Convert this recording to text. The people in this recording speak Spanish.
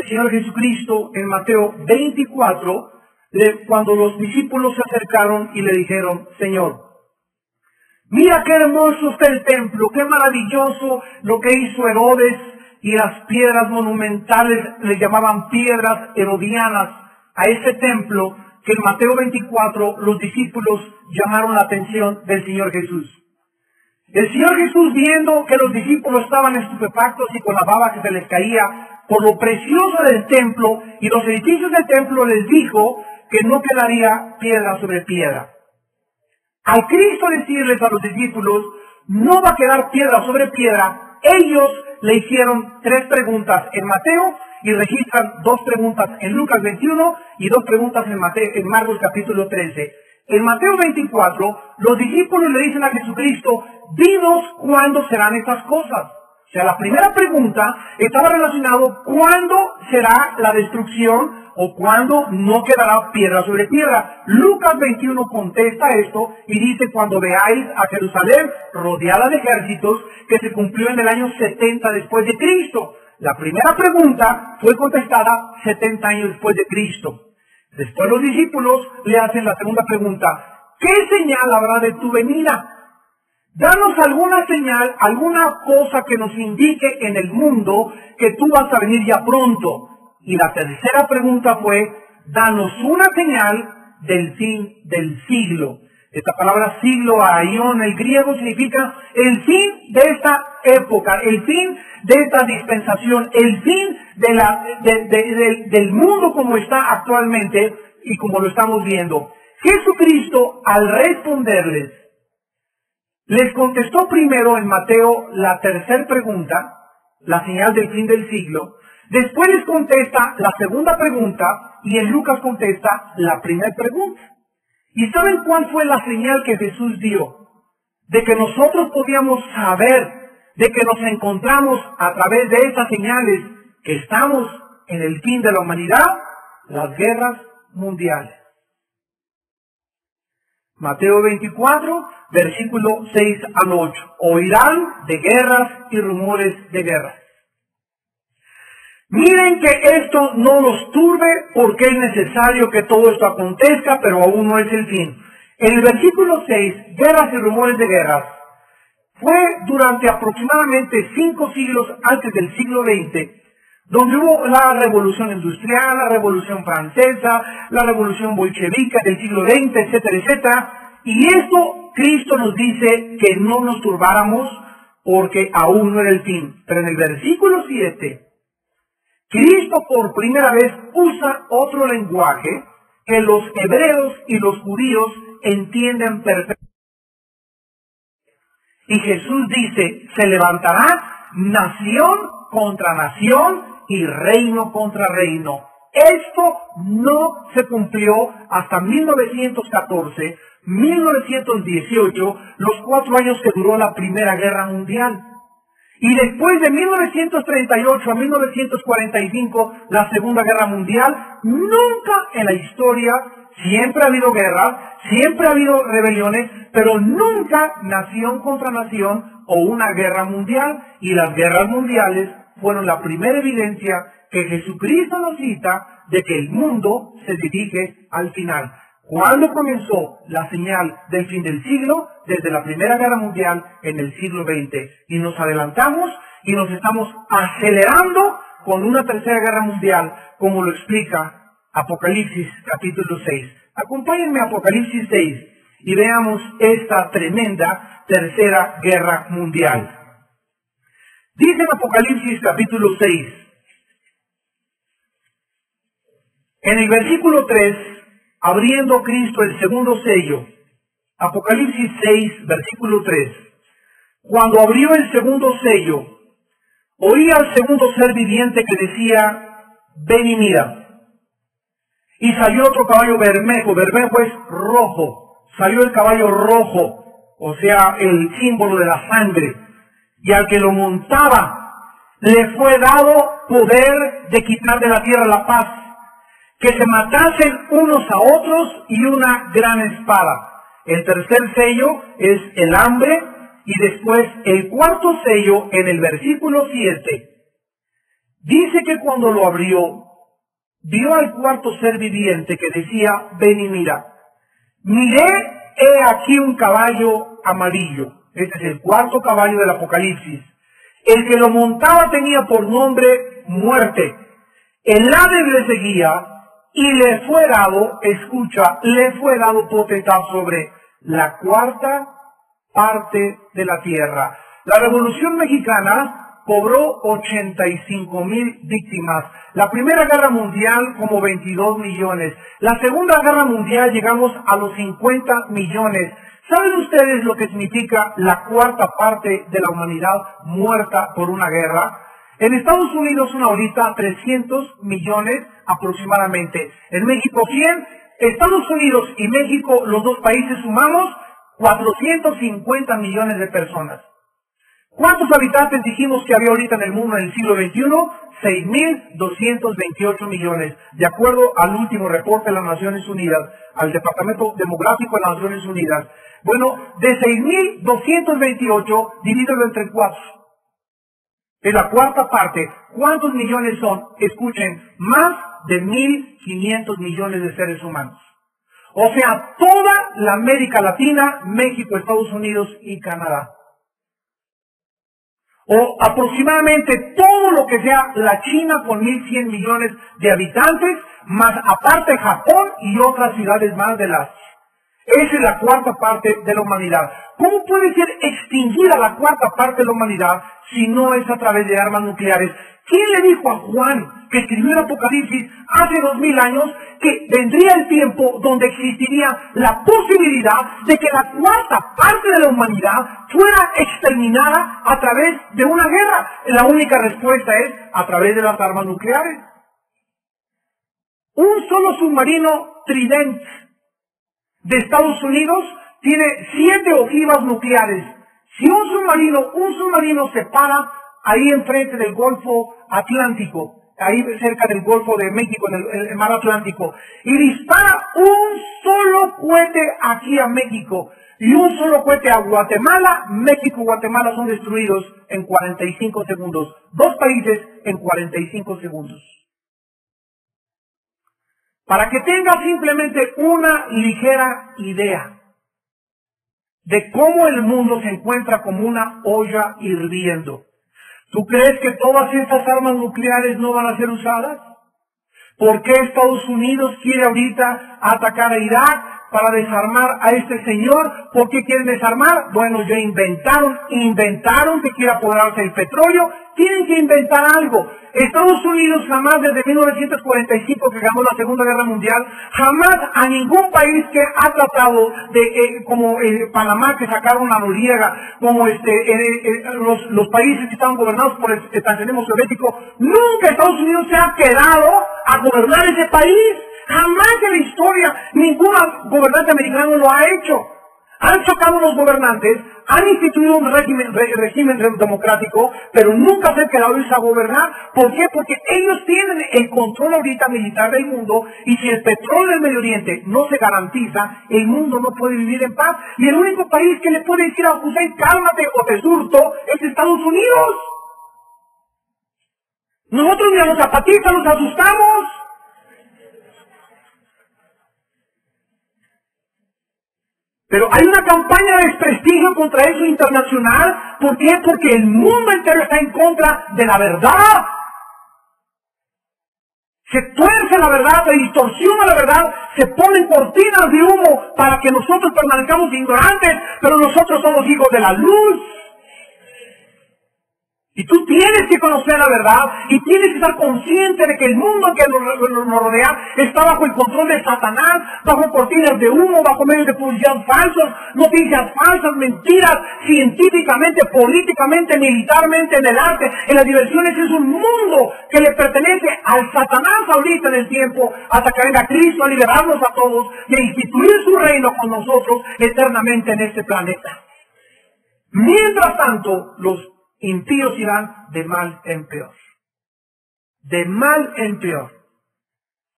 Señor Jesucristo en Mateo 24, cuando los discípulos se acercaron y le dijeron: Señor, mira qué hermoso está el templo, qué maravilloso lo que hizo Herodes, y las piedras monumentales le llamaban piedras herodianas a ese templo que en Mateo 24 los discípulos llamaron la atención del Señor Jesús. El Señor Jesús, viendo que los discípulos estaban estupefactos y con la baba que se les caía por lo precioso del templo y los edificios del templo, les dijo que no quedaría piedra sobre piedra. Al Cristo decirles a los discípulos, no va a quedar piedra sobre piedra, ellos le hicieron 3 preguntas en Mateo y registran 2 preguntas en Lucas 21 y 2 preguntas en Marcos capítulo 13. En Mateo 24, los discípulos le dicen a Jesucristo: dinos cuándo serán estas cosas. O sea, la primera pregunta estaba relacionada cuándo será la destrucción o cuándo no quedará piedra sobre piedra. Lucas 21 contesta esto y dice: cuando veáis a Jerusalén rodeada de ejércitos, que se cumplió en el año 70 después de Cristo. La primera pregunta fue contestada 70 años después de Cristo. Después los discípulos le hacen la segunda pregunta: ¿qué señal habrá de tu venida? Danos alguna señal, alguna cosa que nos indique en el mundo que tú vas a venir ya pronto. Y la tercera pregunta fue: danos una señal del fin del siglo. Esta palabra siglo, aion, el griego, significa el fin de esta época, el fin de esta dispensación, el fin del mundo como está actualmente y como lo estamos viendo. Jesucristo, al responderles, les contestó primero en Mateo la tercera pregunta, la señal del fin del siglo. Después les contesta la segunda pregunta y en Lucas contesta la primera pregunta. ¿Y saben cuál fue la señal que Jesús dio? De que nosotros podíamos saber, de que nos encontramos a través de esas señales, que estamos en el fin de la humanidad: las guerras mundiales. Mateo 24, versículo 6 al 8. Oirán de guerras y rumores de guerras. Miren que esto no los turbe, porque es necesario que todo esto acontezca, pero aún no es el fin. En el versículo 6, guerras y rumores de guerras, fue durante aproximadamente 5 siglos antes del siglo XX, donde hubo la revolución industrial, la revolución francesa, la revolución bolchevique del siglo XX, etcétera, etcétera. Y esto Cristo nos dice que no nos turbáramos porque aún no era el fin. Pero en el versículo 7, Cristo por primera vez usa otro lenguaje que los hebreos y los judíos entienden perfectamente. Y Jesús dice: se levantará nación contra nación y reino contra reino. Esto no se cumplió hasta 1914, 1918, los 4 años que duró la Primera Guerra Mundial. Y después de 1938 a 1945, la Segunda Guerra Mundial. Nunca en la historia, siempre ha habido guerras, siempre ha habido rebeliones, pero nunca nación contra nación o una guerra mundial. Y las guerras mundiales fueron la primera evidencia que Jesucristo nos cita de que el mundo se dirige al final. ¿Cuándo comenzó la señal del fin del siglo? Desde la Primera Guerra Mundial en el siglo XX. Y nos adelantamos y nos estamos acelerando con una Tercera Guerra Mundial, como lo explica Apocalipsis capítulo 6. Acompáñenme a Apocalipsis 6 y veamos esta tremenda Tercera Guerra Mundial. Dice en Apocalipsis capítulo 6, en el versículo 3, abriendo Cristo el segundo sello, Apocalipsis 6, versículo 3. Cuando abrió el segundo sello, oí al segundo ser viviente que decía: ven y mira. Y salió otro caballo bermejo es rojo. Salió el caballo rojo, o sea, el símbolo de la sangre. Y al que lo montaba, le fue dado poder de quitar de la tierra la paz, que se matasen unos a otros y una gran espada. El tercer sello es el hambre, y después el cuarto sello, en el versículo 7, Dice que cuando lo abrió, vio al cuarto ser viviente que decía, ven y mira. Miré, he aquí un caballo amarillo. Este es el cuarto caballo del Apocalipsis. El que lo montaba tenía por nombre Muerte. El Hades le seguía y le fue dado, escucha, le fue dado potestad sobre la cuarta parte de la tierra. La Revolución Mexicana cobró 85,000 víctimas. La Primera Guerra Mundial como 22 millones. La Segunda Guerra Mundial llegamos a los 50 millones. ¿Saben ustedes lo que significa la cuarta parte de la humanidad muerta por una guerra? En Estados Unidos son ahorita 300 millones aproximadamente. En México 100. Estados Unidos y México, los dos países sumamos 450 millones de personas. ¿Cuántos habitantes dijimos que había ahorita en el mundo en el siglo XXI? 6,228 millones, de acuerdo al último reporte de las Naciones Unidas, al Departamento Demográfico de las Naciones Unidas. Bueno, de 6,228, divídelo entre 4. En la cuarta parte, ¿cuántos millones son? Escuchen, más de 1,500 millones de seres humanos. O sea, toda la América Latina, México, Estados Unidos y Canadá. O aproximadamente todo lo que sea la China con 1,100 millones de habitantes, más aparte Japón y otras ciudades más del Asia. Esa es la cuarta parte de la humanidad. ¿Cómo puede ser extinguida la cuarta parte de la humanidad si no es a través de armas nucleares? ¿Quién le dijo a Juan, que escribió el Apocalipsis hace 2000 años, que vendría el tiempo donde existiría la posibilidad de que la cuarta parte de la humanidad fuera exterminada a través de una guerra? La única respuesta es a través de las armas nucleares. Un solo submarino Trident de Estados Unidos tiene 7 ojivas nucleares. Si un submarino se para ahí enfrente del Golfo Atlántico, ahí cerca del Golfo de México, en el Mar Atlántico, y dispara un solo cohete aquí a México y un solo cohete a Guatemala, México y Guatemala son destruidos en 45 segundos. Dos países en 45 segundos. Para que tenga simplemente una ligera idea de cómo el mundo se encuentra como una olla hirviendo. ¿Tú crees que todas estas armas nucleares no van a ser usadas? ¿Por qué Estados Unidos quiere ahorita atacar a Irak para desarmar a este señor? ¿Por qué quieren desarmar? Bueno, ya inventaron que quiere apoderarse del petróleo. Tienen que inventar algo. Estados Unidos jamás, desde 1945 que ganó la Segunda Guerra Mundial, jamás a ningún país que ha tratado de, como Panamá, que sacaron a Noriega, como los países que estaban gobernados por el expansionismo soviético, nunca Estados Unidos se ha quedado a gobernar ese país. Jamás en la historia ningún gobernante americano lo ha hecho. Han chocado los gobernantes, han instituido un régimen democrático, pero nunca se han quedado ellos a gobernar. ¿Por qué? Porque ellos tienen el control ahorita militar del mundo, y si el petróleo del Medio Oriente no se garantiza, el mundo no puede vivir en paz. Y el único país que le puede decir a Hussein, cálmate o te surto, es Estados Unidos. Nosotros ni a los zapatistas nos asustamos. Pero hay una campaña de desprestigio contra eso internacional. ¿Por qué? Porque el mundo entero está en contra de la verdad. Se tuerce la verdad, se distorsiona la verdad, se ponen cortinas de humo para que nosotros permanezcamos ignorantes, pero nosotros somos hijos de la luz. Y tú tienes que conocer la verdad y tienes que estar consciente de que el mundo que nos rodea está bajo el control de Satanás, bajo cortinas de humo, bajo medios de publicidad falsos, noticias falsas, mentiras, científicamente, políticamente, militarmente, en el arte, en las diversiones. Es un mundo que le pertenece al Satanás ahorita en el tiempo, hasta que venga Cristo a liberarnos a todos y a instituir su reino con nosotros eternamente en este planeta. Mientras tanto, los impíos irán de mal en peor. De mal en peor.